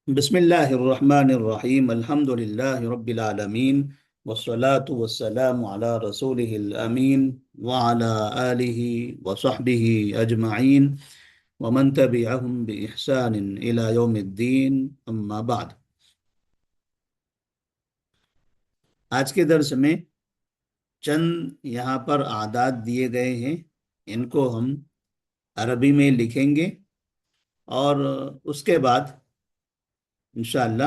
بسم اللہ الرحمن الرحیم الحمد للہ رب العالمین والصلاة والسلام علی رسولہ الامین وعلی آلہ وصحبہ اجمعین ومن تبعہم بإحسان الى یوم الدین اما بعد۔ آج کے درس میں چند یہاں پر اعداد دیے گئے ہیں، ان کو ہم عربی میں لکھیں گے اور اس کے بعد انشاءاللہ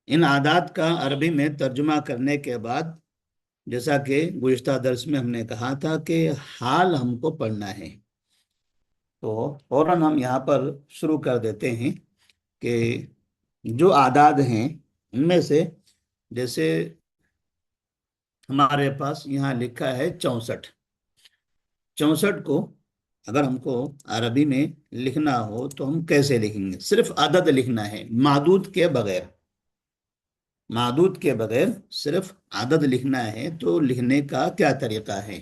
ان اعداد کا عربی میں ترجمہ کرنے کے بعد، جیسا کہ گزشتہ درس میں ہم نے کہا تھا کہ حال ہم کو پڑھنا ہے، تو فوراً ہم یہاں پر شروع کر دیتے ہیں کہ جو اعداد ہیں ان میں سے جیسے ہمارے پاس یہاں لکھا ہے 64۔ 64 کو اگر ہم کو عربی میں لکھنا ہو تو ہم کیسے لکھیں گے؟ صرف عدد لکھنا ہے، معدود کے بغیر، معدود کے بغیر صرف عدد لکھنا ہے، تو لکھنے کا کیا طریقہ ہے؟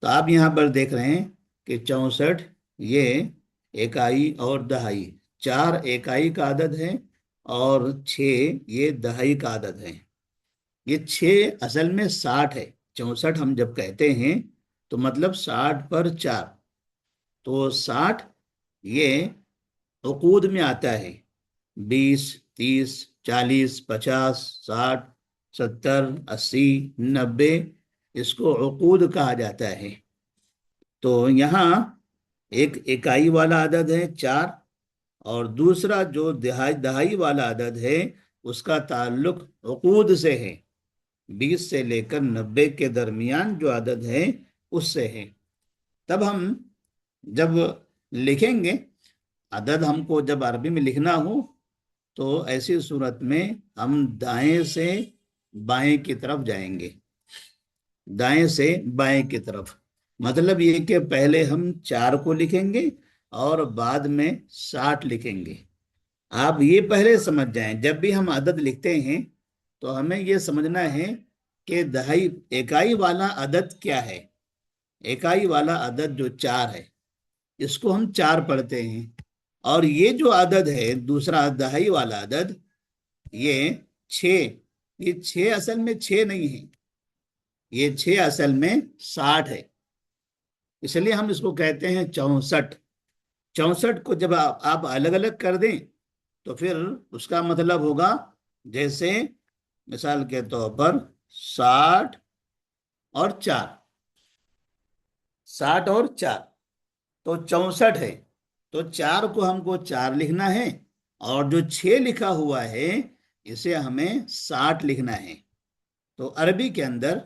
تو آپ یہاں پر دیکھ رہے ہیں کہ 64 یہ اکائی اور دہائی، 4 اکائی کا عدد ہے اور 6 یہ دہائی کا عدد ہے۔ یہ 6 اصل میں 60 ہے۔ 64 ہم جب کہتے ہیں تو مطلب 60 پر 4، تو 60 یہ عقود میں آتا ہے، 20، 30، 40، 50، 60، 70، 80، 90، اس کو عقود کہا جاتا ہے۔ تو یہاں ایک اکائی والا عدد ہے 4، اور دوسرا جو دہائی والا عدد ہے اس کا تعلق عقود سے ہے، 20 سے لے کر 90 کے درمیان جو عدد ہے اس سے ہے۔ تب ہم جب لکھیں گے عدد، ہم کو جب عربی میں لکھنا ہو تو ایسی صورت میں ہم دائیں سے بائیں کی طرف جائیں گے، دائیں سے بائیں کی طرف، مطلب یہ کہ پہلے ہم 4 کو لکھیں گے اور بعد میں 60 لکھیں گے۔ آپ یہ پہلے سمجھ جائیں، جب بھی ہم عدد لکھتے ہیں تو ہمیں یہ سمجھنا ہے کہ دہائی اکائی والا عدد کیا ہے۔ اکائی والا عدد جو 4 ہے اس کو ہم 4 پڑھتے ہیں، اور یہ جو عدد ہے دوسرا دہائی والا عدد یہ 6، یہ 6 اصل میں 6 نہیں ہے، یہ 6 اصل میں 60 ہے، اس لیے ہم اس کو کہتے ہیں 64۔ 64 کو جب آپ الگ الگ کر دیں تو پھر اس کا مطلب ہوگا، جیسے مثال کے طور پر 60 اور 4، 60 اور 4 تو 64 ہے، تو 4 کو ہم کو 4 لکھنا ہے، اور جو 6 لکھا ہوا ہے اسے ہمیں 60 لکھنا ہے۔ تو عربی کے اندر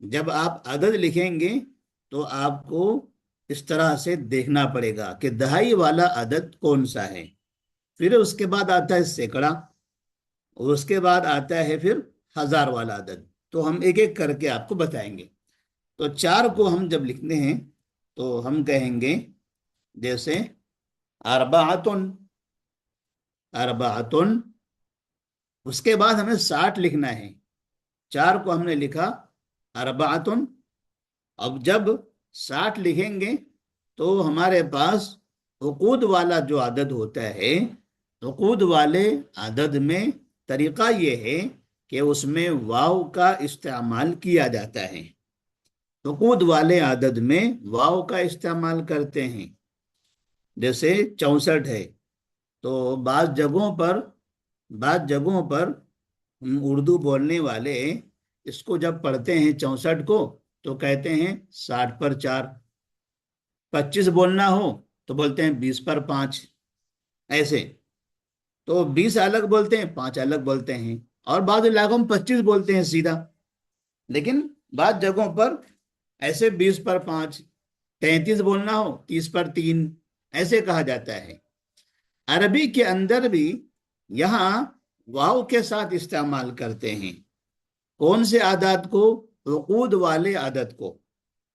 جب آپ عدد لکھیں گے تو آپ کو اس طرح سے دیکھنا پڑے گا کہ دہائی والا عدد کون سا ہے، پھر اس کے بعد آتا ہے سینکڑا، اور اس کے بعد آتا ہے پھر ہزار والا عدد، تو ہم ایک ایک کر کے آپ کو بتائیں گے۔ تو 4 کو ہم جب لکھتے ہیں تو ہم کہیں گے جیسے اربعتن، اربعتن، اس کے بعد ہمیں 60 لکھنا ہے، 4 کو ہم نے لکھا اربعتن، اب جب 60 لکھیں گے تو ہمارے پاس عقود والا جو عدد ہوتا ہے، عقود والے عدد میں طریقہ یہ ہے کہ اس میں واو کا استعمال کیا جاتا ہے، عقود والے عدد میں واو کا استعمال کرتے ہیں۔ جیسے 64 ہے تو بعض جگہوں پر اردو بولنے والے اس کو جب پڑھتے ہیں 64 کو تو کہتے ہیں 60 پر 4، 25 بولنا ہو تو بولتے ہیں 20 پر 5، ایسے تو 20 الگ بولتے ہیں، 5 الگ بولتے ہیں، اور بعض علاقوں میں 25 بولتے ہیں سیدھا، لیکن بعض جگہوں پر ایسے 20 پر 5، 33 بولنا ہو 30 پر 3، ایسے کہا جاتا ہے۔ عربی کے اندر بھی یہاں واو کے ساتھ استعمال کرتے ہیں، کون سے عدد کو؟ عقود والے عدد کو۔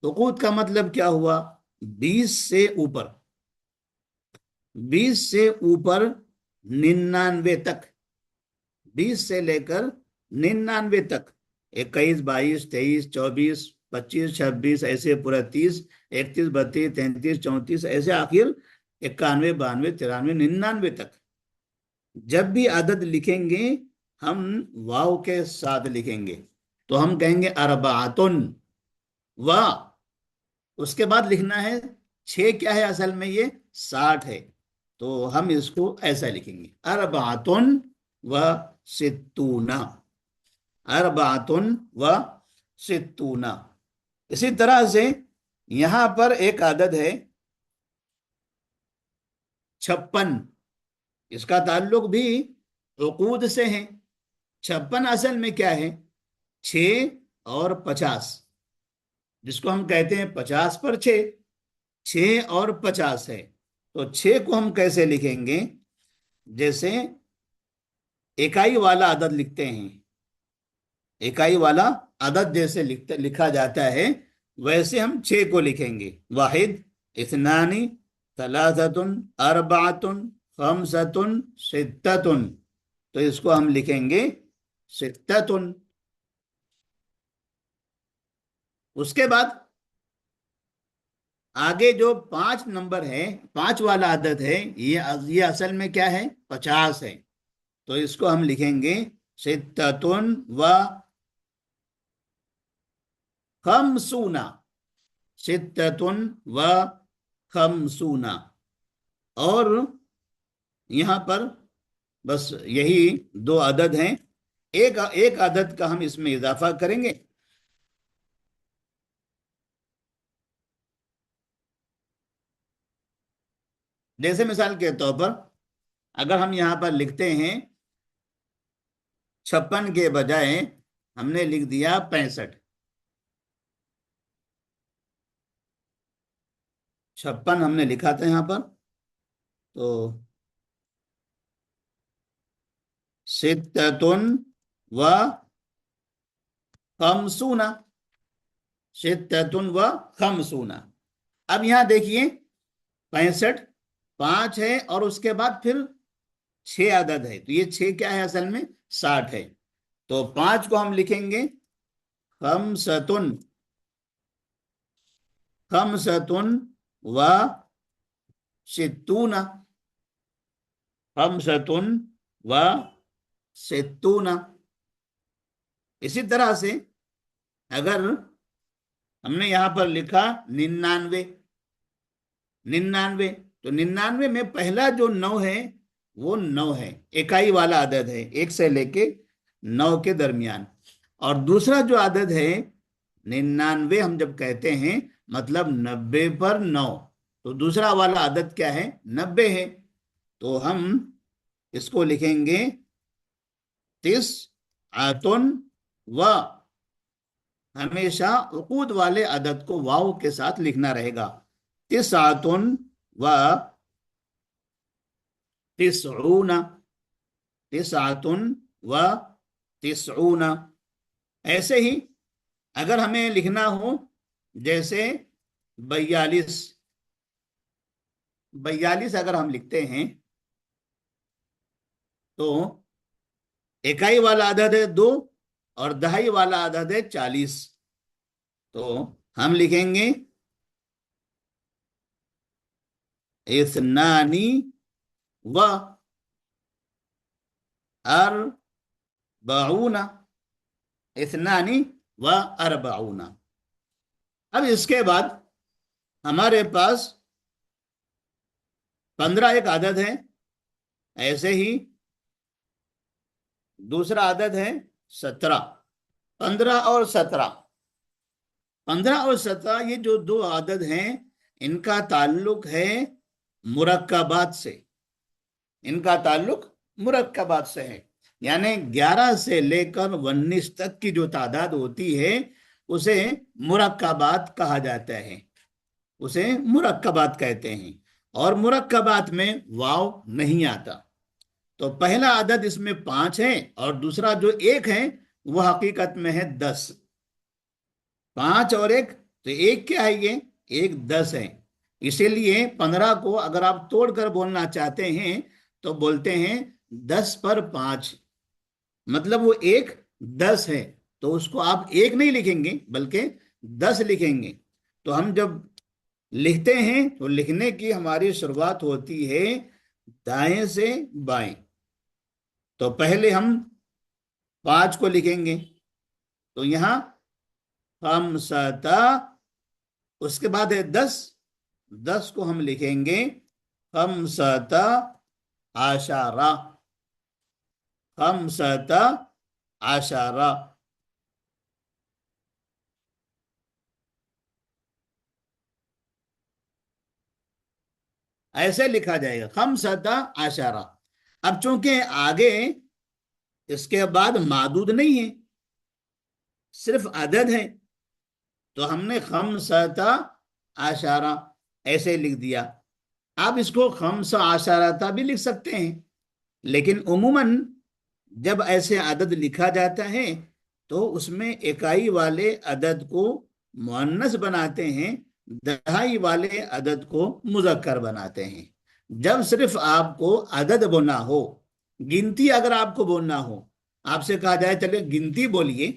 عقود کا مطلب کیا ہوا؟ 20 سے اوپر، 20 से ऊपर 99 तक, 20 से लेकर 99 तक, 21, 22, 23, 24, 25, 26, ऐसे पूरा 30, 31, 32, 33, 34, ऐसे आखिर 91, 92, 93, 99 तक। जब भी आदद लिखेंगे हम वाव के साथ लिखेंगे, तो हम कहेंगे अरबातुन, वा उसके बाद लिखना है 6, क्या है असल में ये 60 है, तो हम इसको ऐसा लिखेंगे अरबातुन व सित्तूना, अरबातुन व सित्तूना। इसी तरह से यहां पर एक आदद है 56, इसका ताल्लुक भी उकूद से है। 56 असल में क्या है, 6 और 50, जिसको हम कहते हैं 50 पर 6, 6 और 50 है। तो 6 को हम कैसे लिखेंगे, जैसे इकाई वाला अदद लिखते हैं, इकाई वाला अदद जैसे लिखा जाता है, वैसे हम 6 को लिखेंगे। वाहिद, इस्नानी, तलासतुन, अरबातुन, खमसतुन, सित्ततुन, तो इसको हम लिखेंगे सित्ततुन। उसके बाद आगे जो 5 नंबर है, 5 वाला अदद है, ये असल में क्या है, 50 है, तो इसको हम लिखेंगे सित्ततुन व खमसूना, सित्ततुन व खमसूना। और यहां पर बस यही 2 अदद हैं, एक एक अदद का हम इसमें इजाफा करेंगे। जैसे मिसाल के तौर पर अगर हम यहां पर लिखते हैं 56 के बजाय हमने लिख दिया 65, 56 हमने लिखा था यहां पर, तो सित्ततुन व खमसूना, सित्ततुन व खमसूना। अब यहां देखिए 65 5 है और उसके बाद फिर 6 अदद है, तो ये 6 क्या है असल में 60 है, तो 5 को हम लिखेंगे खमसतुन, खमसतुन व सित्तूना, खमसतुन व सित्तूना। इसी तरह से अगर हमने यहां पर लिखा 99, 99, तो 99 में पहला जो 9 है वो 9 है, इकाई वाला अदद है, 1 से लेके 9 के दरमियान। और दूसरा जो अदद है 99, हम जब कहते हैं मतलब 90 पर 9, तो दूसरा वाला अदद क्या है, 90 है, तो हम इसको लिखेंगे तिस आतुन व, हमेशा उकूद वाले अदद को वाव के साथ लिखना रहेगा, तिस आतुन व तिसऊना, तिसआतुन व तिसऊना। ऐसे ही अगर हमें लिखना हो जैसे 42, 42 अगर हम लिखते हैं तो इकाई वाला अदद है 2 और दहाई वाला अदद है 40, तो हम लिखेंगे इस्नानी व अरबाउना, इस्नानी व अरबाउना। अब इसके बाद हमारे पास 15 एक आदत है, ऐसे ही दूसरा आदत है 17, 15 और 17, 15 और 17 ये जो 2 आदत हैं इनका ताल्लुक है मुरक्कबात से, इनका ताल्लुक मुरक्कबात से है, यानी 11 से लेकर 19 तक की जो तादाद होती है उसे मुरक्कबात कहा जाता है, उसे मुरक्कबात कहते हैं। और मुरक्कबात में वाव नहीं आता, तो पहला अदद इसमें 5 है और दूसरा जो 1 है वह हकीकत में है 10, 5 और 1, तो 1 क्या है, ये 1 10 है, इसी लिए 15 को अगर आप तोड़ कर बोलना चाहते हैं तो बोलते हैं 10 पर 5, मतलब वो एक 10 है, तो उसको आप एक नहीं लिखेंगे बल्कि 10 लिखेंगे। तो हम जब लिखते हैं तो लिखने की हमारी शुरुआत होती है दाएं से बाएं। तो पहले हम 5 को लिखेंगे, तो यहां हम सता, उसके बाद है 10, 10 को हम लिखेंगे हम सता आशारा, हम सता आशारा। ऐसे लिखा जाएगा हम सता आशारा। अब चूंकि आगे इसके बाद मादूद नहीं है, सिर्फ अदद है, तो हमने खमसता आशारा ऐसे लिख दिया। आप इसको खम्स आशाराता भी लिख सकते हैं, लेकिन उमूमन जब ऐसे अदद लिखा जाता है तो उसमें इकाई वाले अदद को मुअन्नस बनाते हैं, दहाई वाले अदद को मुज़क्कर बनाते हैं। जब सिर्फ आपको अदद बोलना हो, गिनती अगर आपको बोलना हो, आपसे कहा जाए चले गिनती बोलिए,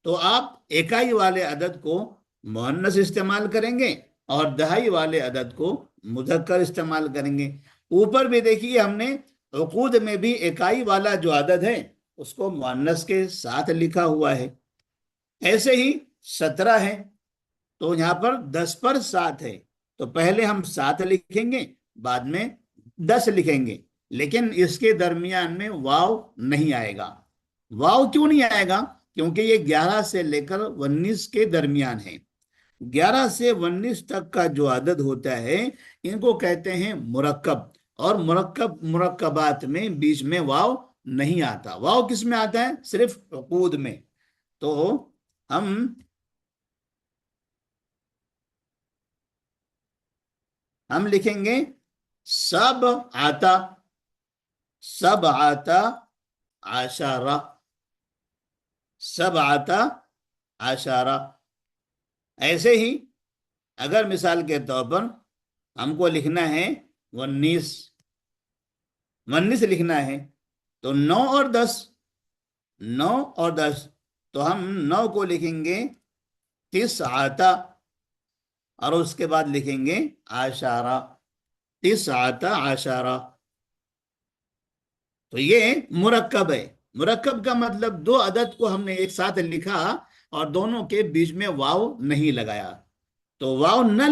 तो आप इकाई वाले अदद को मुअन्नस इस्तेमाल करेंगे और दहाई वाले अदद को मुज़क्कर इस्तेमाल करेंगे। ऊपर भी देखिए हमने उकूद में भी इकाई वाला जो अदद है उसको मुअन्नस के साथ लिखा हुआ है। ऐसे ही 17 है, तो यहाँ पर 10 पर 7 है, तो पहले हम 7 लिखेंगे, बाद में 10 लिखेंगे, लेकिन इसके दरमियान में वाव नहीं आएगा। वाव क्यों नहीं आएगा? क्योंकि ये 11 से लेकर 19 के दरमियान है। 11 से 19 तक का जो अदद होता है इनको कहते हैं मुरक्कब, और मुरक्कबात में बीच में वाव नहीं आता। वाव किस में आता है? सिर्फ उकूद में। तो हम लिखेंगे सब आता, सब आता आशारा, सब आता आशारा। ऐसे ही अगर मिसाल के तौर पर हमको लिखना है 19, 19 लिखना है, तो 9 और 10, 9 और 10, तो हम 9 को लिखेंगे 30 आता, और उसके बाद लिखेंगे आशारा, 30 आता आशारा। तो ये मुरक्कब है। मुरक्कब का मतलब दो अदद को हमने एक साथ लिखा और दोनों के बीच में वाव नहीं लगाया। तो वाव न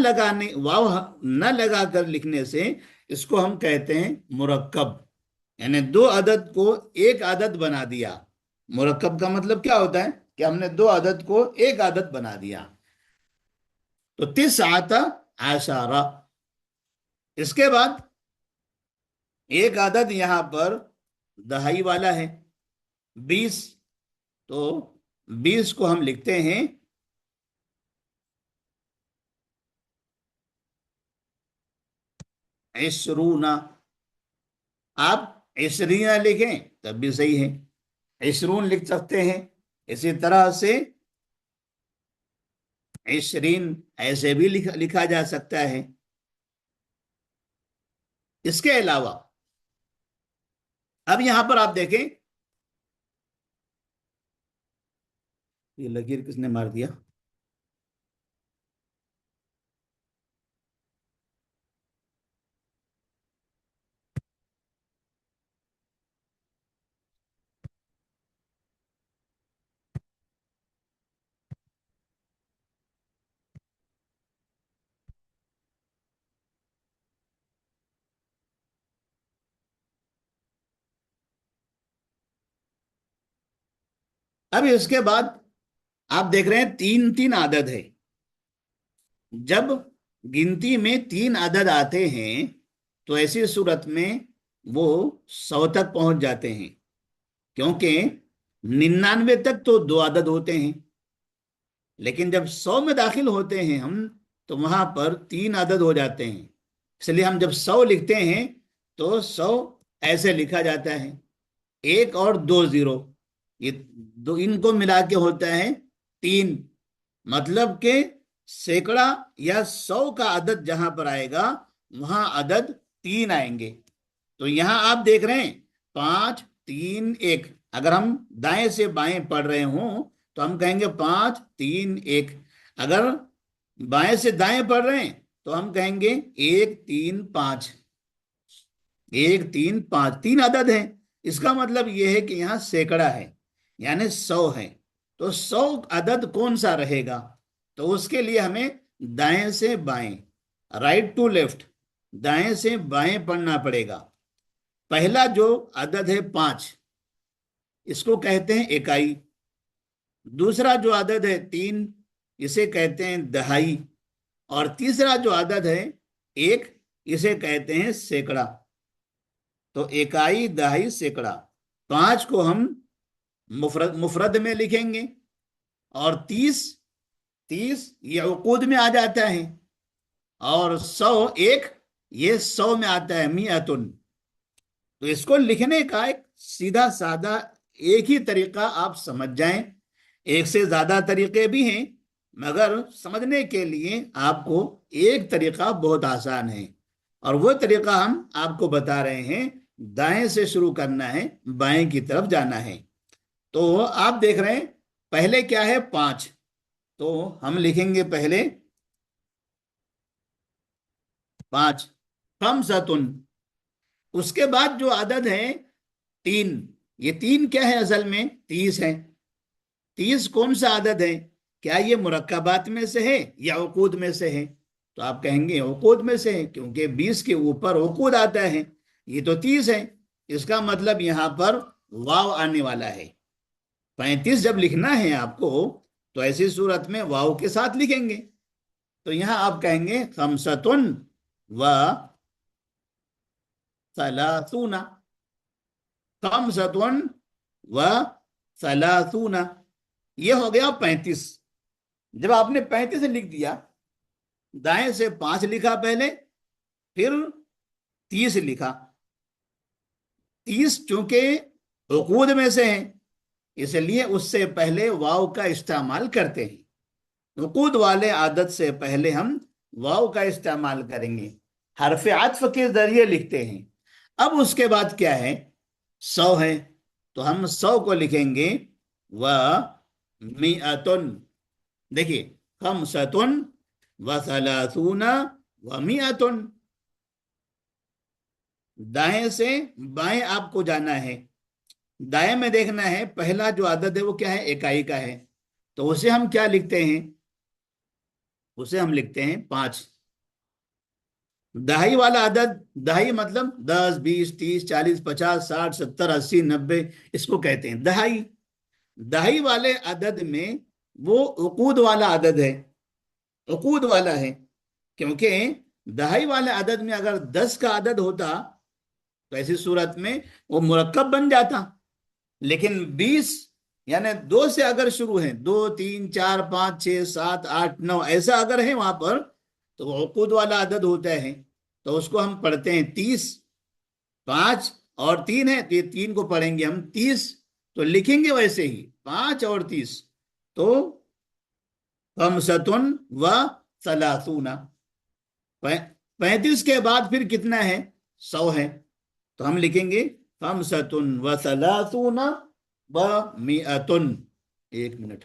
लगा कर लिखने से इसको हम कहते हैं मुरक्कब, यानी दो अदद को एक आदत बना दिया। मुरक्कब का मतलब क्या होता है कि हमने दो अदद को एक आदत बना दिया। तो 30 आता आशारा। इसके बाद एक आदद यहां पर दहाई वाला है 20, तो 20 को हम लिखते हैं इशरूना। आप इशरीना लिखें तब भी सही है, इशरून लिख सकते हैं। इसी तरह से इशरीन ऐसे भी लिखा जा सकता है। इसके अलावा अब यहां पर आप देखें, ये लकीर किसने मार दिया? अब इसके बाद आप देख रहे हैं तीन तीन आदद है। जब गिनती में तीन अदद आते हैं तो ऐसी सूरत में वो 100 तक पहुंच जाते हैं, क्योंकि 99 तक तो दो अदद होते हैं, लेकिन जब 100 में दाखिल होते हैं हम तो वहां पर तीन अदद हो जाते हैं। इसलिए हम जब 100 लिखते हैं तो 100 ऐसे लिखा जाता है, एक और दो जीरो, ये दो इनको मिला के होता है तीन, मतलब के सैकड़ा या 100 का अदद जहां पर आएगा वहां अदद 3 आएंगे। तो यहां आप देख रहे हैं 5 3 1। अगर हम दाएं से बाएं पढ़ रहे हों तो हम कहेंगे 5 3 1। अगर बाएं से दाएं पढ़ रहे हैं तो हम कहेंगे 1 3 5। 1 3 5 3 अदद हैं। इसका मतलब यह है कि यहाँ सैकड़ा है यानी 100 है। तो 100 अदद कौन सा रहेगा? तो उसके लिए हमें दाएं से बाएं, राइट टू लेफ्ट, दाएं से बाएं पढ़ना पड़ेगा। पहला जो अदद है 5, इसको कहते हैं इकाई। दूसरा जो अदद है 3, इसे कहते हैं दहाई। और तीसरा जो अदद है 1, इसे कहते हैं सैकड़ा। तो इकाई दहाई सैकड़ा, 5 को हम मुफरद में लिखेंगे और 30 ये उकूद में आ जाता है और 100 ये 100 में आता है, मियातुन। तो इसको लिखने का एक सीधा साधा एक ही तरीका आप समझ जाएं। एक से ज्यादा तरीके भी हैं मगर समझने के लिए आपको एक तरीका बहुत आसान है और वो तरीका हम आपको बता रहे हैं। दाएं से शुरू करना है, बाएं की तरफ जाना है। तो आप देख रहे हैं पहले क्या है 5, तो हम लिखेंगे पहले 5 खमसतुन। उसके बाद जो अदद है 3, ये 3 क्या है? असल में 30 है। 30 कौन सा अदद है? क्या ये मुरक्कबात में से है या उकूद में से है? तो आप कहेंगे उकूद में से है क्योंकि 20 के ऊपर उकूद आता है। ये तो 30 है, इसका मतलब यहां पर वाव आने वाला है। 35 जब लिखना है आपको तो ऐसी सूरत में वाव के साथ लिखेंगे। तो यहां आप कहेंगे खमसतुन व सलासूना, खमसतुन व सलासूना। ये हो गया 35। जब आपने 35 लिख दिया, दाएं से 5 लिखा पहले, फिर 30 लिखा। 30 चूंकि उकूद में से है इसलिए उससे पहले वाव का इस्तेमाल करते हैं। उकूद वाले आदत से पहले हम वाव का इस्तेमाल करेंगे, हरफ अत्फ के जरिए लिखते हैं। अब उसके बाद क्या है? 100 है तो हम 100 को लिखेंगे व मिअतुन। देखिए खमसतुन व सलासूना व मिअतुन। दाएं से बाएं आपको जाना है। दाएं में देखना है पहला जो अदद है वो क्या है? इकाई का है। तो उसे हम क्या लिखते हैं? उसे हम लिखते हैं 5। दहाई वाला अदद, दहाई मतलब 10 20 30 40 50 60 70 80 90, इसको कहते हैं दहाई। दहाई वाले अदद में वो उकूद वाला अदद है, उकूद वाला है। क्योंकि दहाई वाले अदद में अगर 10 का अदद होता तो ऐसी सूरत में वो मुरक्कब बन जाता। लेकिन 20 यानी 2 से अगर शुरू है, 2 3 4 5 6 7 8 9 ऐसा अगर है वहां पर, तो वो उकूद वाला अदद होता है। तो उसको हम पढ़ते हैं 30। 5 और 3 है तो ये 3 को पढ़ेंगे हम 30। तो लिखेंगे वैसे ही 5 और 30। तो खमसतुन व सलासूना। 35 के बाद फिर कितना है? 100 है। तो हम लिखेंगे खमसतुन व सलासूना व मिअतुन। 1 मिनट।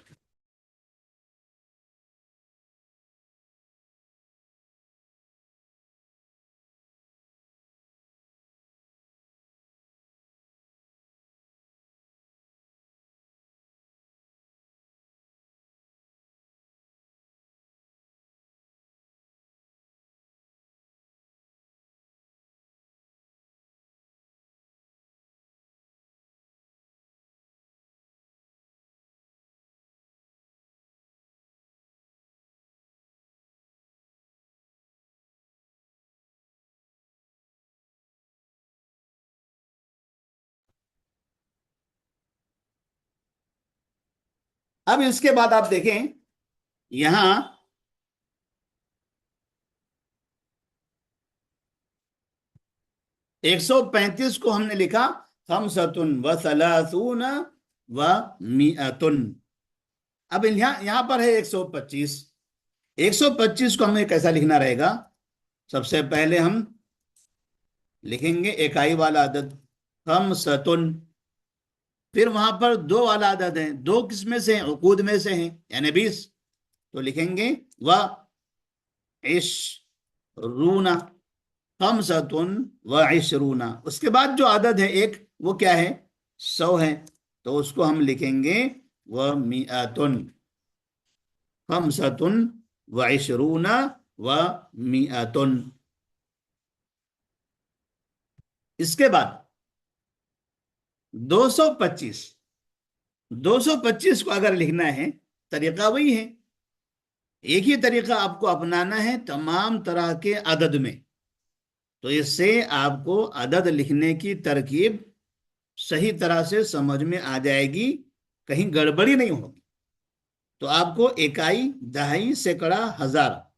अब इसके बाद आप देखें यहां 135 को हमने लिखा खमसतुन व सलासून व मिअतुन। अब यहां पर है 125। 125 کو हमें कैसा लिखना रहेगा? सबसे पहले हम लिखेंगे इकाई वाला अदद खमसतुन। फिर वहां पर दो वाला अदद है, दो किस में से हैं? उकूद में से हैं, यानी 20। तो लिखेंगे व इशरूना, खमसतुन व इशरूना। उसके बाद जो अदद है एक, वो क्या है? 100 है। तो उसको हम लिखेंगे व मिअतुन, खमसतुन व इशरूना व मिअतुन। इसके बाद 225, 225 को अगर लिखना है, तरीका वही है, एक ही तरीका आपको अपनाना है तमाम तरह के अदद में। तो इससे आपको अदद लिखने की तरकीब सही तरह से समझ में आ जाएगी, कहीं गड़बड़ी नहीं होगी। तो आपको इकाई, दहाई, सैकड़ा, हजार,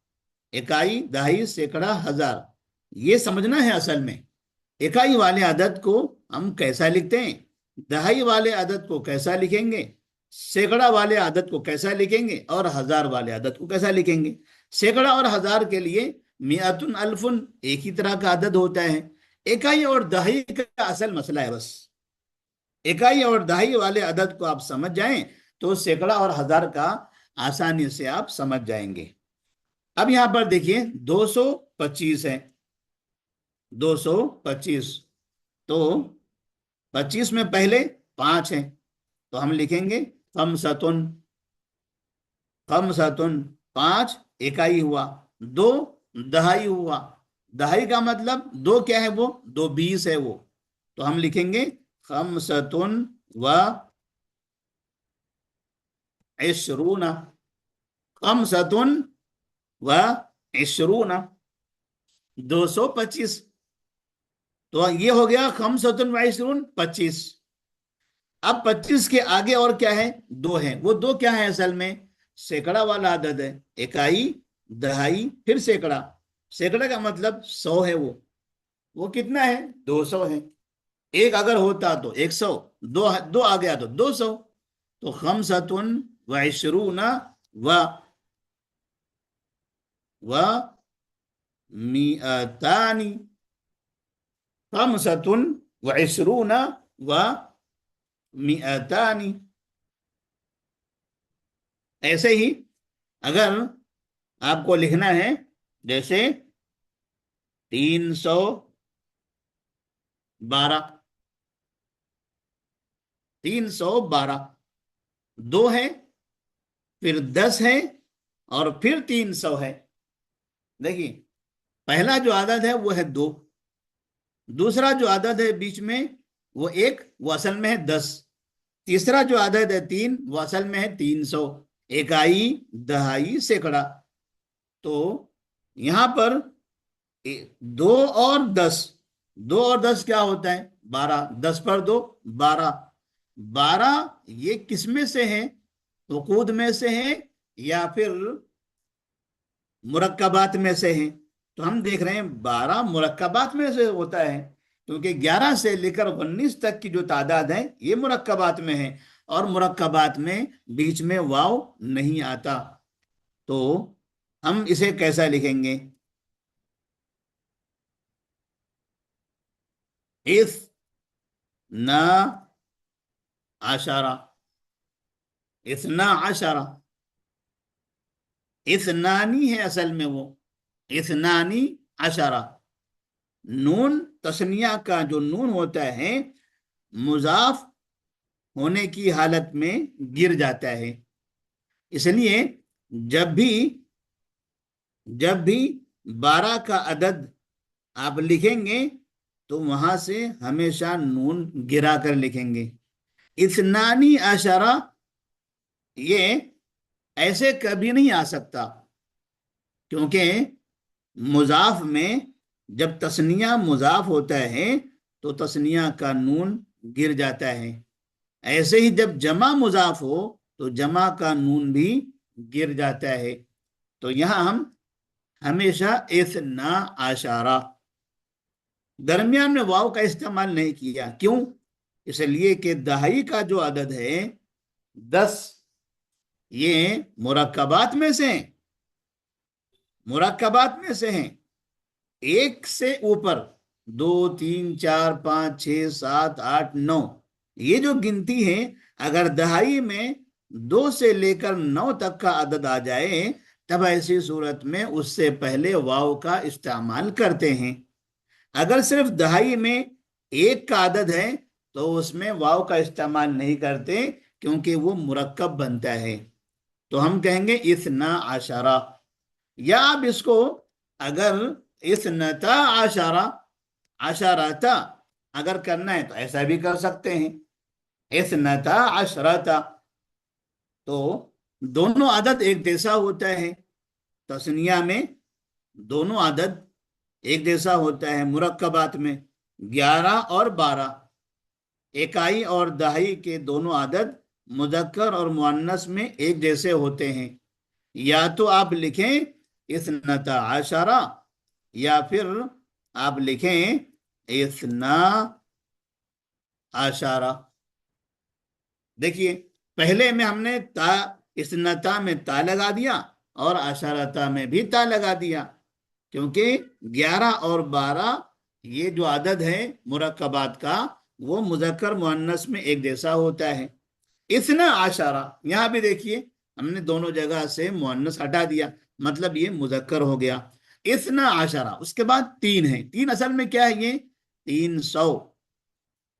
इकाई, दहाई, सैकड़ा, हजार, ये समझना है। असल में इकाई वाले अदद को हम कैसा लिखते हैं, दहाई वाले अदद को कैसा लिखेंगे, सैकड़ा वाले अदद को कैसा लिखेंगे, और हजार वाले अदद को कैसा लिखेंगे। सैकड़ा और हजार के लिए मियातुन अल्फुन एक ही तरह का अदद होता है। इकाई और दहाई का असल मसला है बस। इकाई और दहाई वाले अदद को आप समझ जाएं तो सैकड़ा और हजार का आसानी से आप समझ जाएंगे। अब यहां पर देखिए 225 है, 225। तो 25 में पहले 5 है, तो हम लिखेंगे खमसतुन, खमसतुन 5 इकाई हुआ, 2 दहाई हुआ। दहाई का मतलब दो क्या है? वो दो 20 है वो। तो हम लिखेंगे खमसतुन व इशरूना, खमसतुन व इशरूना, 225। तो ये हो गया खमसतुन व इशरून, 25। अब 25 के आगे और क्या है? दो है। वो दो क्या है असल में? सैकड़ा वाला अदद है, इकाई, दहाई, फिर सैकड़ा। सैकड़ा का मतलब 100 है वो कितना है? 200 है। एक अगर होता तो 100, दो दो आ गया तो 200। तो खमसतुन व इशरूना व व मिअतानी, खमसतुन व इशरूना व मिअतानी। ऐसे ही अगर आपको लिखना है, जैसे 312, 312, दो है, फिर 10 है, और फिर 300 है। देखिए पहला जो आदद है वो है 2, दूसरा जो आदद है बीच में वो 1, वो असल में है 10, तीसरा जो आदद है 3, वो असल में है 300, इकाई, दहाई, सैकड़ा। तो यहां पर 2 और 10, 2 और 10 क्या होता है? 12, 10 पर 2 12, 12 ये किस में से है? उकूद में से है या फिर मुरक्कबात में से है? तो हम देख रहे हैं 12 मुरक्कबात में से होता है, क्योंकि 11 से लेकर 19 तक की जो तादाद है ये मुरक्कबात में है, और मुरक्कबात में बीच में वाव नहीं आता। तो हम इसे कैसा लिखेंगे? इस ना आशारा, इतना आशारा, इथनानी है असल में वो, इथनानी अशरा। नून तस्निया का जो नून होता है मुजाफ होने की हालत में गिर जाता है। इसलिए जब भी जब भी 12 का अदद आप लिखेंगे तो वहां से हमेशा नून गिरा कर लिखेंगे। इथनानी अशरा ये ऐसे कभी नहीं आ सकता, क्योंकि मुजाफ में जब तस्निया मुजाफ होता है तो तस्निया का नून गिर जाता है। ऐसे ही जब जमा मुजाफ हो तो जमा का नून भी गिर जाता है। तो यहां हम हमेशा इस्ना आशारा, दरमियान में वाव का इस्तेमाल नहीं किया। क्यों? इसलिए कि दहाई का जो अदद है 10, ये मुरक्कबात में से मुरक्कबात में से हैं, एक से ऊपर 2 3 4 5 6 7 8 9, ये जो गिनती है, अगर दहाई में 2 से लेकर 9 तक का अदद आ जाए, तब ऐसी सूरत में उससे पहले वाव का इस्तेमाल करते हैं। अगर सिर्फ दहाई में एक का अदद है तो उसमें वाव का इस्तेमाल नहीं करते, क्योंकि वो मुरक्कब बनता है। तो हम कहेंगे इस्ना आशरा, या आप इसको अगर इस्नता आशरा, आशराता अगर करना है तो ऐसा भी कर सकते हैं, इस्नता अशरता। तो दोनों आदत एक जैसा होता है, तस्निया में दोनों आदत एक जैसा होता है। मुरक्कबात में 11 और 12, इकाई और दहाई के दोनों आदत मुजक्कर और मुअन्नस में एक जैसे होते हैं। या तो आप लिखें इस्नता आशरा, या फिर आप लिखें इस्ना आशरा। देखिए, पहले में हमने ता, इस्नता में ता लगा दिया और आशरता में भी ता लगा दिया, क्योंकि 11 और 12 ये जो आदद है मुरक्कबात का, वो मुजक्कर मुअन्नस में एक जैसा होता है। इस्ना आशरा, यहां भी देखिए हमने दोनों जगह से मुअन्नस हटा दिया, मतलब ये मुजक्कर हो गया। इस्ना आशरा, उसके बाद 3 है। 3 असल में क्या है? ये 300।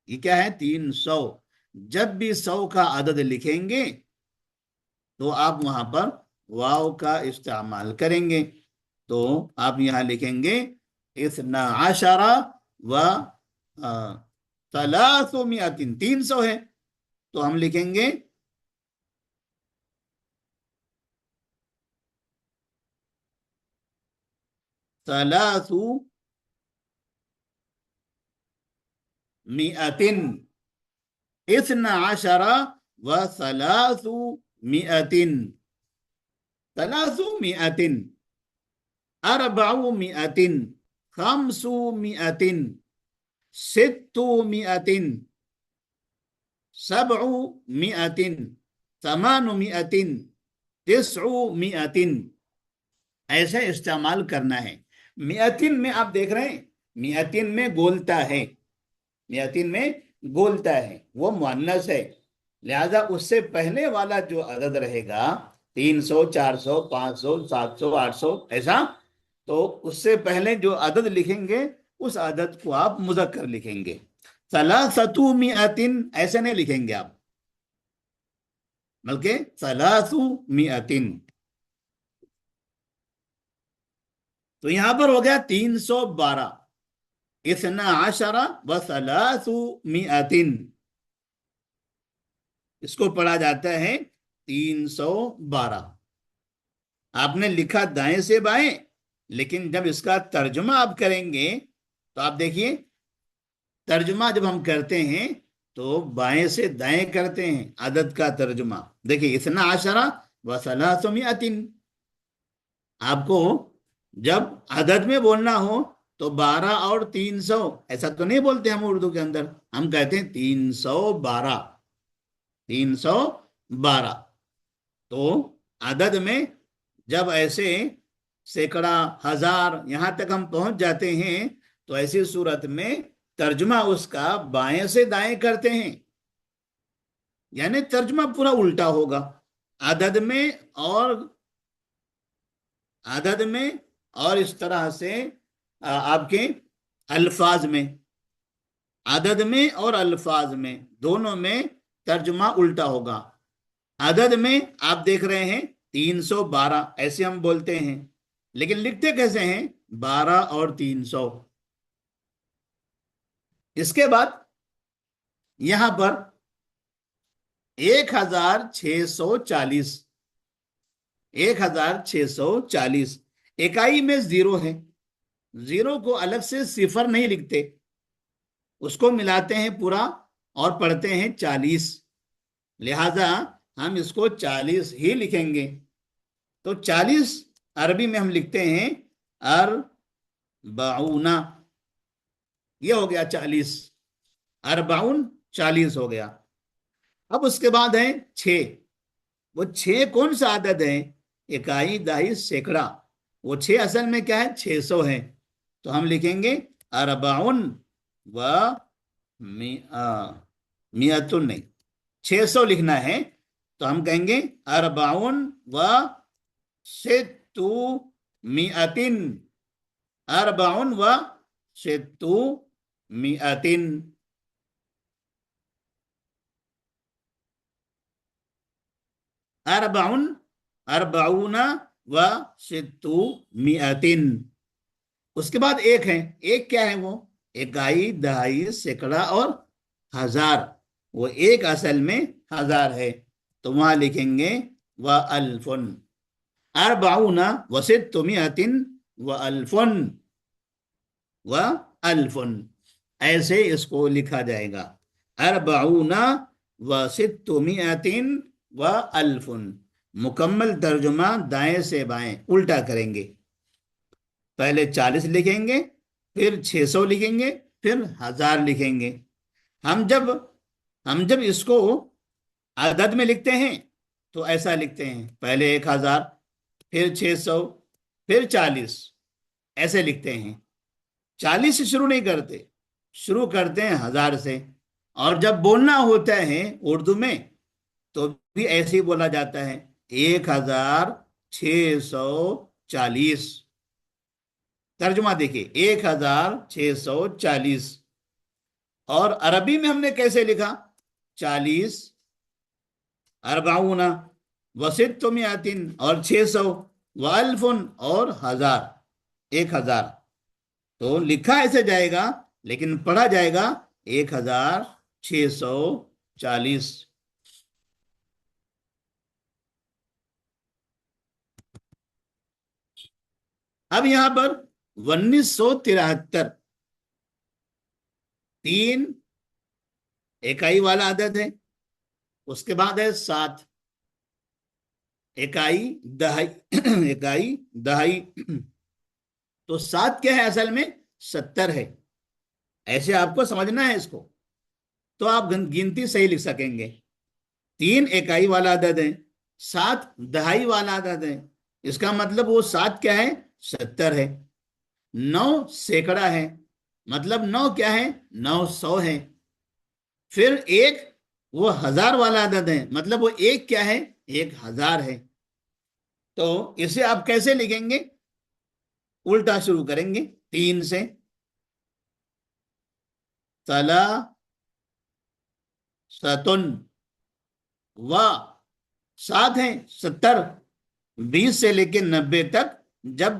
ये क्या है? 300। जब भी 100 का अदद लिखेंगे तो आप वहां पर वाव का इस्तेमाल करेंगे। तो आप यहां लिखेंगे इस्ना आशरा व सलासुमियतिन, 300 है, तो हम लिखेंगे सलासु मिअतिन, इस्ना आशरा व सलासु मिअतिन, सलासु मिअतिन, अरबाउ मिअतिन, खमसु मिअतिन, सित्तु मिअतिन, सबउ मिअतिन, तमानु मिअतिन, तिस्उ मिअतिन, ऐसे इस्तेमाल करना है। मिअतिन में आप देख रहे हैं, मिअतिन में गोलता है, मिअतिन में गोलता है, वो मुअन्नस है, लिहाजा उससे पहले वाला जो अदद रहेगा 300 400 500 700 800 ऐसा, तो उससे पहले जो अदद लिखेंगे उस अदद को आप मुजक्कर लिखेंगे। सलासतु मिअतिन ऐसे नहीं लिखेंगे आप, बल्कि सलासु मिअतिन। तो यहां पर हो गया 312, इस्ना आशरा व सलासु मिअतिन, इसको पढ़ा जाता है 312। आपने लिखा दाएं से बाएं, लेकिन जब इसका तर्जुमा आप करेंगे तो आप देखिए, तर्जुमा जब हम करते हैं तो बाएं से दाएं करते हैं अदद का तर्जुमा। देखिए, इस्ना आशरा व सलासु मिअतिन, आपको जब अदद में बोलना हो तो 12 और 300 ऐसा तो नहीं बोलते हम उर्दू के अंदर, हम कहते हैं 312, 312। तो अदद में जब ऐसे सैकड़ा हजार यहां तक हम पहुंच जाते हैं, तो ऐसी सूरत में तर्जुमा उसका बाएं से दाएं करते हैं, यानी तर्जुमा पूरा उल्टा होगा। अदद में और अदद में और इस तरह से आपके अल्फाज में, अदद में और अल्फाज में दोनों में तर्जुमा उल्टा होगा। अदद में आप देख रहे हैं 312 ऐसे हम बोलते हैं, लेकिन लिखते कैसे हैं? 12 और 300। इसके बाद यहां पर 1640, 1640 इकाई में 0 है, 0 को अलग से सिफर नहीं लिखते, उसको मिलाते हैं पूरा और पढ़ते हैं 40, लिहाजा हम इसको 40 ही लिखेंगे। तो 40 अरबी में हम लिखते हैं अरबाउना, ये हो गया 40, अरबाउन 40 हो गया। अब उसके बाद है 6, वो 6 कौन सा आदद है? इकाई दहाई सैकड़ा, وہ 6 اصل میں کیا ہے؟ 600 ہے، تو ہم لکھیں گے اربعن و میاتن، نہیں 600 لکھنا ہے تو ہم کہیں گے اربعن و ستو میاتن، اربعن و ستو میاتن، اربعن اربعون و ستو میاتن۔ اس کے بعد ایک ہے، ایک کیا ہے؟ وہ اکائی، دہائی، سینکڑا اور ہزار، وہ ایک اصل میں ہزار ہے، تو وہاں لکھیں گے وَأَلْفٌ، اربعون وستمائۃ وَأَلْفٌ، وَأَلْفٌ، ایسے اس کو لکھا جائے گا، اربعون وستمائۃ وَأَلْفٌ۔ مکمل ترجمہ دائیں سے بائیں الٹا کریں گے، پہلے 40 لکھیں گے، پھر 600 لکھیں گے، پھر 1000 لکھیں گے۔ ہم جب اس کو عدد میں لکھتے ہیں تو ایسا لکھتے ہیں، پہلے 1000، پھر 600، پھر 40، ایسے لکھتے ہیں۔ 40 سے شروع نہیں کرتے، شروع کرتے ہیں 1000 سے، اور جب بولنا ہوتا ہے اردو میں تو بھی ایسے ہی بولا جاتا ہے 1640۔ ترجمہ دیکھیے 1640، اور عربی میں ہم نے کیسے لکھا؟ 40، اربعون وستمائۃ اور 600 وَأَلْفٌ اور 1000، 1000، تو لکھا ایسے جائے گا لیکن پڑھا جائے گا 1640۔ اب یہاں پر 1973 3 اکائی والا عدد ہے، اس کے بعد ہے 7 اکائی دہائی، اکائی دہائی، تو 7 کیا ہے اصل میں؟ 70 ہے، ایسے آپ کو سمجھنا ہے اس کو، تو آپ گنتی صحیح لکھ سکیں گے۔ 3 اکائی والا عدد ہے، 7 دہائی والا عدد ہے، اس کا مطلب وہ 7 کیا ہے؟ 70 ہے۔ 9 سینکڑا ہے، مطلب 9 کیا ہے؟ 900 ہے۔ پھر 1 وہ 1000 والا عدد ہے، مطلب وہ 1 کیا ہے؟ 1000 ہے۔ تو اسے آپ کیسے لکھیں گے؟ الٹا شروع کریں گے 3 سے، ثلاثۃ و 7 ہیں 70، 20 سے لے کے 90 تک جب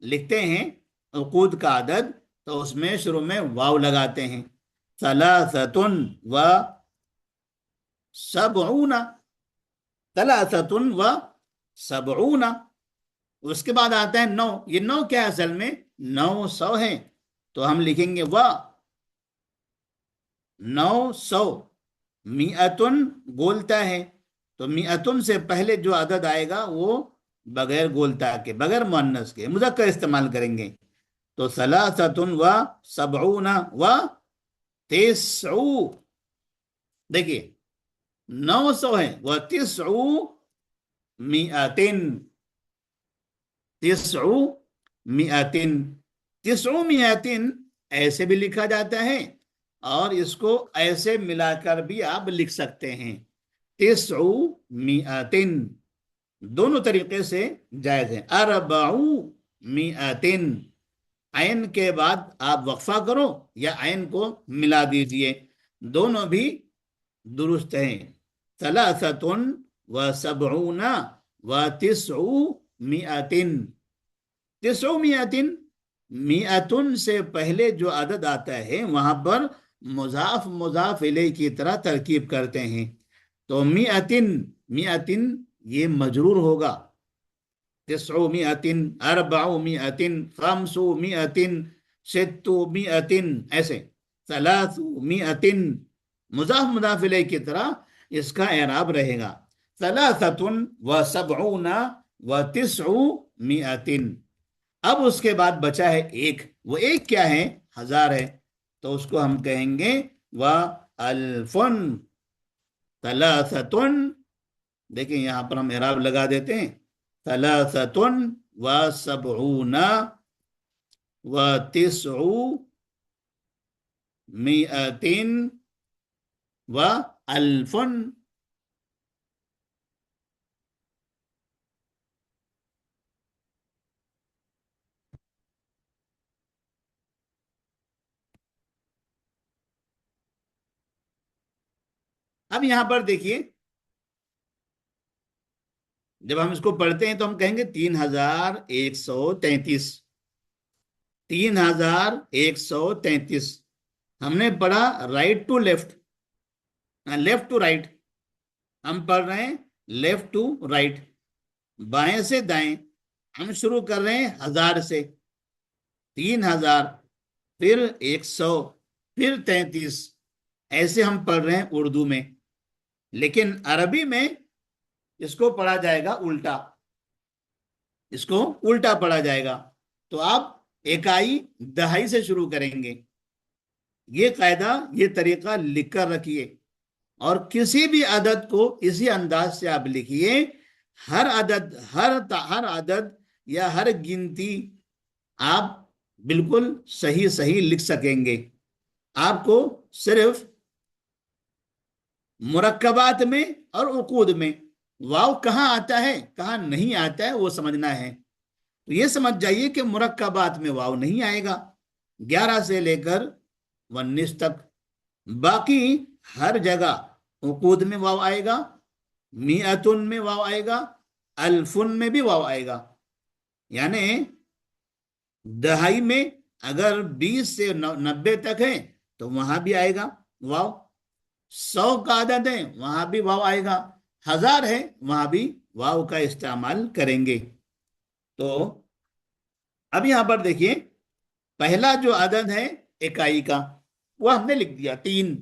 لکھتے ہیں عقود کا عدد تو اس میں شروع میں واو لگاتے ہیں، ثلاثۃ و سبعون، ثلاثۃ و سبعون۔ اس کے بعد آتا ہے 9، یہ 9 کیا ہے اصل میں؟ 900 ہے، تو ہم لکھیں گے 900، میاتن گولتا ہے، تو میاتن سے پہلے جو عدد آئے گا وہ بغیر گولتا کے، بغیر مؤنث کے مذکر استعمال کریں گے، تو ثلاثۃ و سبعون و تسعو، دیکھیے 900 ہے، وہ تسعو میاتن، تسعو میاتن، تسعو میاتن ایسے بھی لکھا جاتا ہے، اور اس کو ایسے ملا کر بھی آپ لکھ سکتے ہیں، تسعو میاتن، دونوں طریقے سے جائز ہیں۔ اربعو میاتن، عین کے بعد آپ وقفہ کرو یا عین کو ملا دیجئے، دونوں بھی درست ہیں۔ ثلاثۃ و سبعون و تسعو میاتن، تسعو میاتن، میاتن سے پہلے جو عدد آتا ہے وہاں پر مضاف مضاف الیہ کی طرح ترکیب کرتے ہیں، تو میاتن، میاتن یہ مجرور ہوگا، تسعو میاتن، اربعو میاتن، خمسو میاتن، ستو میاتن، ایسے ثلاثو میاتن، مضاف مضاف الیہ کی طرح اس کا اعراب رہے گا، ثلاثۃ و سبعون و تسعو میاتن۔ اب اس کے بعد بچا ہے 1، وہ 1 کیا ہے؟ 1000 ہے، تو اس کو ہم کہیں گے وَأَلْفٌ، ثلاثۃ، دیکھیں یہاں پر ہم اعراب لگا دیتے ہیں، ثلاثۃ وسبعون وتسع مئة وألف. अब यहां पर देखिए, जब हम इसको पढ़ते हैं तो हम कहेंगे 3133, 3133. हमने पढ़ा right to left, left to right. हम पढ़ रहे हैं लेफ्ट टू राइट, बाएं से दाएं. हम शुरू कर रहे हैं 1000 से, 3000, फिर 100, फिर 33. ऐसे हम पढ़ रहे हैं उर्दू में. लेकिन अरबी में इसको पढ़ा जाएगा उल्टा, इसको उल्टा पढ़ा जाएगा. तो आप इकाई दहाई से शुरू करेंगे. ये कायदा, ये तरीका लिख कर रखिए, और किसी भी अदद को इसी अंदाज से आप लिखिए. हर अदद, हर अदद या हर गिनती आप बिल्कुल सही सही लिख सकेंगे. आपको सिर्फ मुरक्कबात में और उकूद में वाव कहाँ आता है कहाँ नहीं आता है वो समझना है. तो ये समझ जाइए कि मुरक्कबात में वाव नहीं आएगा 11 से लेकर 19 तक. बाकी हर जगह उकूद में वाव आएगा, मिअतुन में वाव आएगा, अल्फुन में भी वाव आएगा. यानी दहाई में अगर 20 से 90 तक है तो वहां भी आएगा वाव. 100 का आदद है वहां भी वाव आएगा. 1000 है वहां भी वाव का इस्तेमाल करेंगे. तो अब यहां पर देखिए, पहला जो आदद है इकाई का वो हमने लिख दिया 3,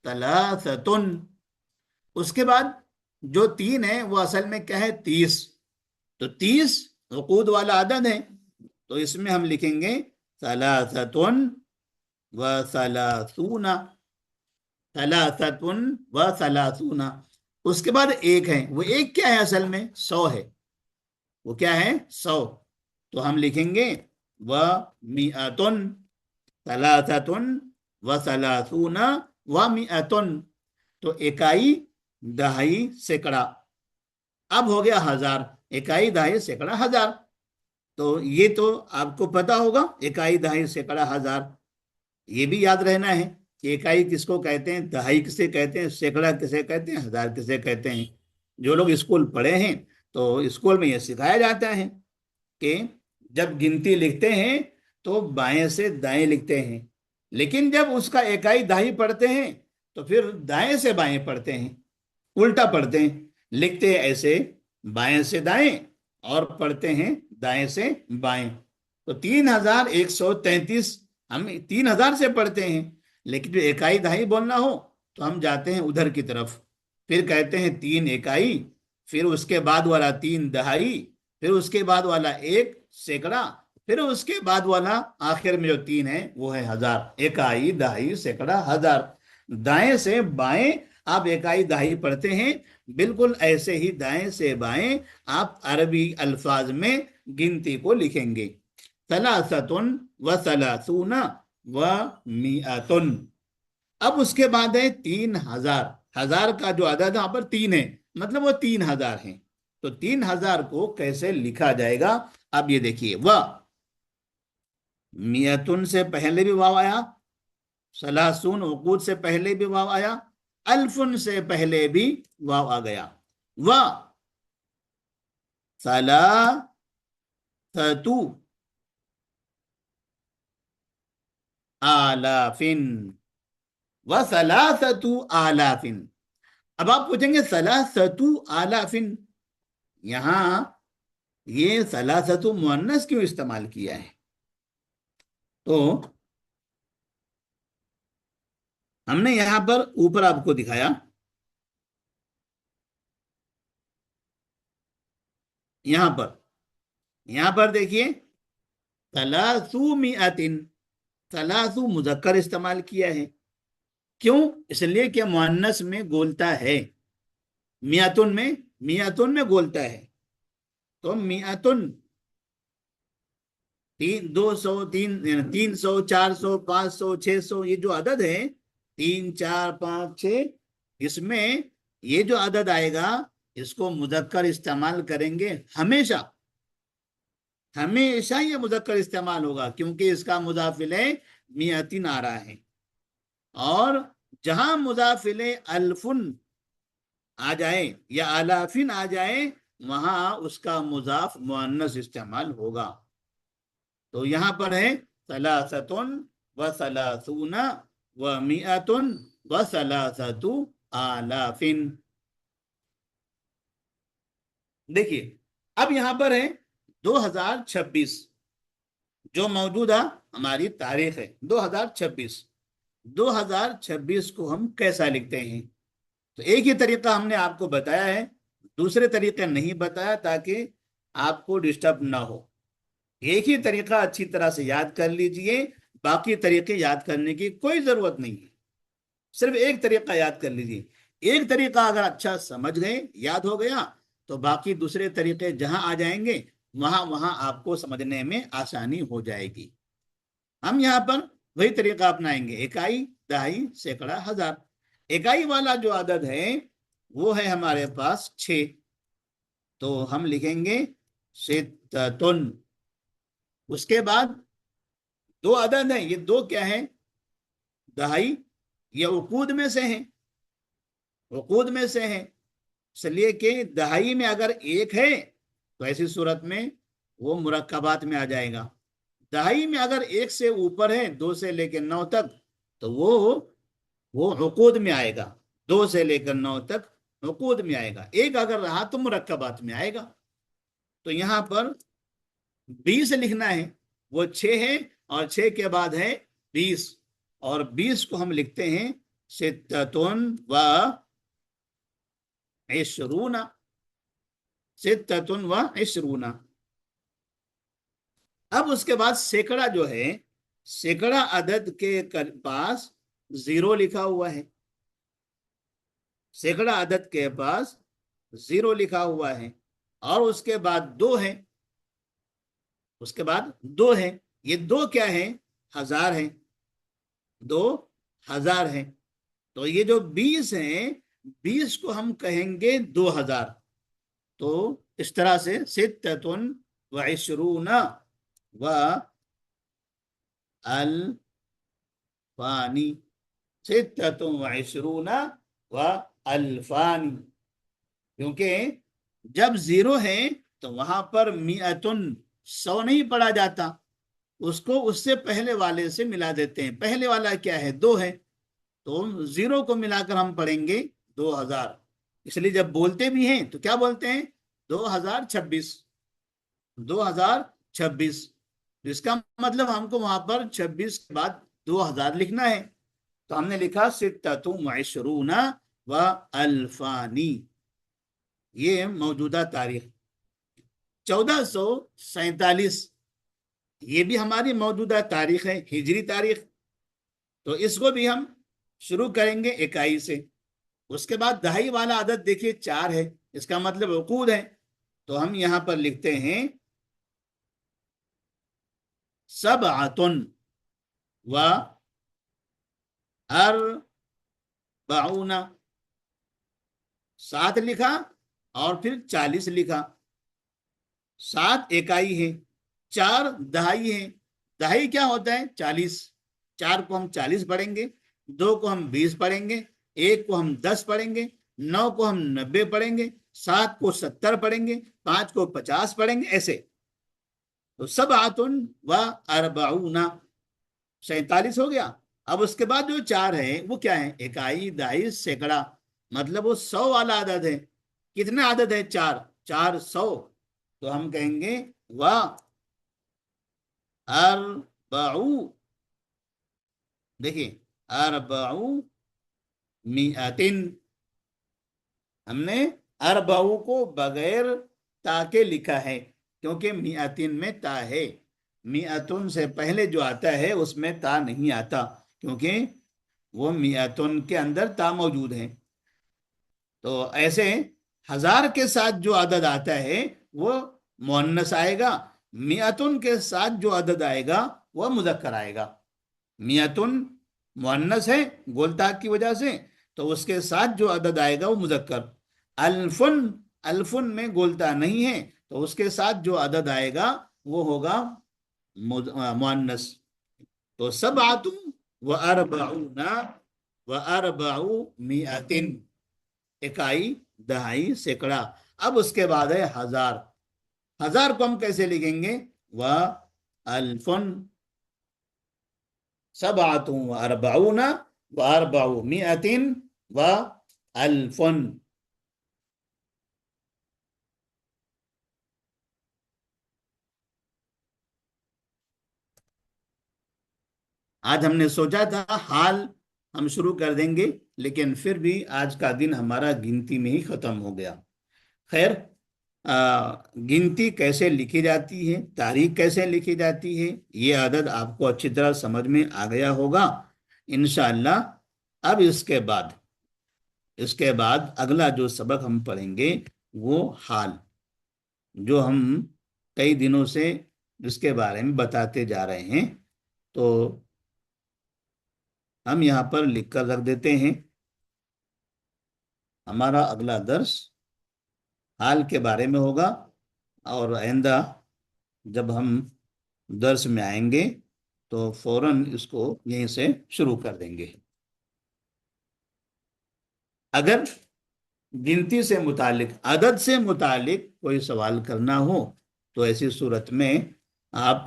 तलासतुन. उसके बाद जो 3 है वो असल में क्या है 30. तो 30 उकूद वाला आदद है, तो इसमें हम लिखेंगे सलासतुन व सलासूना, सलासतुन व सलासूना. उसके बाद एक है, वो एक क्या है असल में 100 है. वो क्या है 100. तो हम लिखेंगे व मिअतुन, सलासतुन व सलासूना व मिअतुन. तो इकाई दहाई सैकड़ा. अब हो गया 1000. इकाई दहाई सैकड़ा 1000. तो ये तो आपको पता होगा, इकाई दहाई सैकड़ा 1000. ये भी याद रहना है कि इकाई किसको कहते हैं, दहाई किसे कहते हैं, सैकड़ा किसे कहते हैं, 1000 किसे कहते हैं. जो लोग स्कूल पढ़े हैं तो स्कूल में ये सिखाया जाता है कि जब गिनती लिखते हैं तो बाएं से दाएं लिखते हैं, लेकिन जब उसका इकाई दहाई पढ़ते हैं तो फिर दाएं से बाएं पढ़ते हैं, उल्टा पढ़ते हैं. लिखते हैं ऐसे बाएं से दाएं और पढ़ते हैं दाएं से बाएं. तो 3133 हम 3000 से पढ़ते हैं, लेकिन जो इकाई दहाई बोलना हो तो हम जाते हैं उधर की तरफ. फिर कहते हैं 3 इकाई, फिर उसके बाद वाला 3 दहाई, फिर उसके बाद वाला 1 सैकड़ा, फिर उसके बाद वाला आखिर में जो 3 है वो है 1000. इकाई दहाई सैकड़ा 1000. दाएं से बाएं आप इकाई दहाई पढ़ते हैं, बिल्कुल ऐसे ही दाएं से बाएं आप अरबी अल्फाज में गिनती को लिखेंगे. सलासतुन व सलासूना व मिअतुन. अब उसके बाद है 3000. 1000 का जो अदद यहाँ पर 3 है, मतलब वो 3000 है. तो 3000 को कैसे लिखा जाएगा, अब ये देखिए. वह मियतुन से पहले भी वाव आया, सलासून उकूद से पहले भी वाव आया, अल्फुन से पहले भी वाव आ गया. वह सलासतु आलाफिन, व सलासतु आलाफिन. अब आप पूछेंगे सलासतु आलाफिन, यहां ये सलासतु मुअन्नस क्यों इस्तेमाल किया है. तो हमने यहां पर ऊपर आपको दिखाया, यहां पर देखिए सलासु मिअतिन, सलासु मुजक्कर इस्तेमाल किया है. क्यों, इसलिए कि मुअन्नस में गोलता है, मिअतुन में गोलता है. तो मिअतुन 200 300 400 500 600 ये जो अदद है 3 4 5 6, इसमें ये जो अदद आएगा इसको मुज़क्कर इस्तेमाल करेंगे हमेशा। हमेशा ये मुज़क्कर इस्तेमाल होगा क्योंकि इसका मुज़ाफिले मियातिन आ रहा है। और जहां मुज़ाफिले अल्फुन आ जाए या अलाफिन आ जाए वहां उसका मुज़ाफ मुअन्नस इस्तेमाल होगा। तो यहां पर है सलासतुन व सलासून व मिअतुन व सलासतु आलाफिन। देखिए अब यहां पर है 2026, जो मौजूदा हमारी तारीख है 2026। 2026 को हम कैसा लिखते हैं? तो एक ही तरीका हमने आपको बताया है, दूसरे तरीके नहीं बताया ताकि आपको डिस्टर्ब ना हो। एक ही तरीका अच्छी तरह से याद कर लीजिए, बाकी तरीके याद करने की कोई जरूरत नहीं है। सिर्फ एक तरीका याद कर लीजिए। एक तरीका अगर अच्छा समझ गए, याद हो गया, तो बाकी दूसरे तरीके जहां आ जाएंगे वहां वहां आपको समझने में आसानी हो जाएगी। हम यहाँ पर वही तरीका अपनाएंगे, इकाई दहाई सैकड़ा हजार। इकाई वाला जो अदद है वो है हमारे पास 6, तो हम लिखेंगे सित्तुन। उसके बाद दो अदद हैं, ये दो क्या है? दहाई, ये उकूद में से हैं, उकूद में से हैं। इसलिए कि दहाई में अगर एक है तो ऐसी सूरत में वो मुरक्कबात में आ जाएगा। दहाई में अगर एक से ऊपर है, 2 से लेकर 9 तक, तो वो उकूद में आएगा। 2 से लेकर 9 तक उकूद में आएगा। एक अगर रहा तो मुरक्कबात में आएगा। तो यहां पर 20 लिखना है, वो 6 है और 6 के बाद है 20, और 20 को हम लिखते हैं सित्तुन व इशरूना, सित्तुन व इशरूना। अब उसके बाद सैकड़ा जो है, सैकड़ा अदद के पास 0 लिखा हुआ है। सैकड़ा अदद के पास 0 लिखा हुआ है और उसके बाद 2 है, उसके बाद 2 है। ये 2 क्या है? हजार है, 2000 है। तो ये जो 20 है, 20 को हम कहेंगे 2000। तो इस तरह से सित्तुन व इशरूना व अल्फानी, सित्तुन व इशरूना व अल्फानी। क्योंकि जब 0 है तो वहां पर मिअतुन 100 नहीं पढ़ा जाता, उसको उससे पहले वाले से मिला देते हैं। पहले वाला क्या है? 2 है, तो 0 को मिलाकर हम पढ़ेंगे 2000। इसलिए जब बोलते भी हैं तो क्या बोलते हैं? 2026, 2026। इसका मतलब हमको वहां पर 26 के बाद 2000 लिखना है। तो हमने लिखा सित्तुन व इशरूना व अल्फानी। ये मौजूदा तारीख 1447, ये भी हमारी मौजूदा तारीख है, हिजरी तारीख। तो इसको भी हम शुरू करेंगे इकाई से। उसके बाद दहाई वाला अदद देखिए 4 है, इसका मतलब उकूद है। तो हम यहां पर लिखते हैं सबअतुन व अर्बऊना। 7 लिखा और फिर 40 लिखा। 7 इकाई है, 4 दहाई है। दहाई क्या होता है? 40। 4 को हम 40 पढ़ेंगे, 2 को हम 20 पढ़ेंगे, 1 को हम 10 पढ़ेंगे, 9 को हम 90 पढ़ेंगे, 7 को 70 पढ़ेंगे, 5 को 50 पढ़ेंगे, ऐसे। तो सबअतुन व अर्बऊना 47 हो गया। अब उसके बाद जो 4 है वो क्या है? इकाई दहाई सैकड़ा, मतलब वो 100 वाला आदद है। कितना आदद है? 4, 400। तो हम कहेंगे व अर्बऊ, देखिए अर्बऊ मिअतिन। हमने अर्बऊ को बगैर ता के लिखा है क्योंकि मिअतिन में ता है। मिअतुन से पहले जो आता है उसमें ता नहीं आता, क्योंकि वो मिअतुन के अंदर ता मौजूद है। तो ऐसे हजार के साथ जो अदद आता है वो मुअन्नस आएगा, मियतुन के साथ जो अदद आएगा वह मुज़क्कर आएगा। मियतुन मुअन्नस है गोलताक की वजह से, तो उसके साथ जो अदद आएगा वो मुज़क्कर। अल्फुन, अल्फुन में गोलता नहीं है, तो उसके साथ जो अदद आएगा वो होगा मुअन्नस। तो सबअतुन व अरबऊना व अरबऊ मिअतिन, इकाई, दहाई, सैकड़ा। अब उसके बाद है हजार। हजार को हम कैसे लिखेंगे? व अल्फुन सबअतुन व अरबऊना व अरबऊ मिअतिन व अल्फुन। आज हमने सोचा था हाल हम शुरू कर देंगे, लेकिन फिर भी आज का दिन हमारा गिनती में ही खत्म हो गया। खैर, गिनती कैसे लिखी जाती है, तारीख कैसे लिखी जाती है, ये आदत आपको अच्छी तरह समझ में आ गया होगा इंशाअल्लाह। अब इसके बाद अगला जो सबक हम पढ़ेंगे वो हाल, जो हम कई दिनों से इसके बारे में बताते जा रहे हैं। तो हम यहाँ पर लिख कर रख देते हैं, हमारा अगला दर्स हाल के बारे में होगा, और आइंदा जब हम दर्स में आएंगे तो फौरन इसको यहीं से शुरू कर देंगे। अगर गिनती से मुतालिक, अदद से मुतालिक कोई सवाल करना हो तो ऐसी सूरत में आप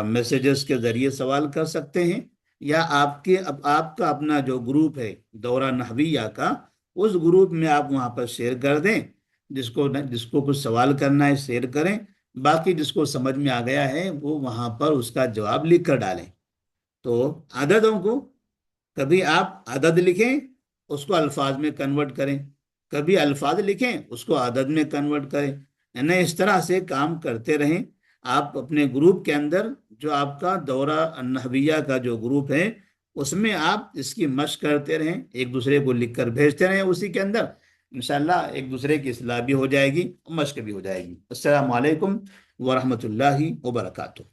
मैसेजेस के जरिए सवाल कर सकते हैं, या आपका अपना जो ग्रुप है दौरा नहविया का, उस ग्रुप में आप वहाँ पर शेयर कर दें। जिसको कुछ सवाल करना है शेयर करें, बाकी जिसको समझ में आ गया है वो वहाँ पर उसका जवाब लिख कर डालें। तो अददों को कभी आप अदद लिखें, उसको अल्फाज में कन्वर्ट करें, कभी अल्फाज लिखें उसको अदद में कन्वर्ट करें, यानी इस तरह से काम करते रहें। आप अपने ग्रुप के अंदर, जो आपका दौरा नहविया का जो ग्रुप है, उसमें आप इसकी मशक करते रहें, एक दूसरे को लिख कर भेजते रहें। उसी के अंदर इंशाल्लाह एक दूसरे की इस्लाह भी हो जाएगी, मशक भी हो जाएगी। अस्सलामु अलैकुम वरहमतुल्लाहि वबरकातुहू।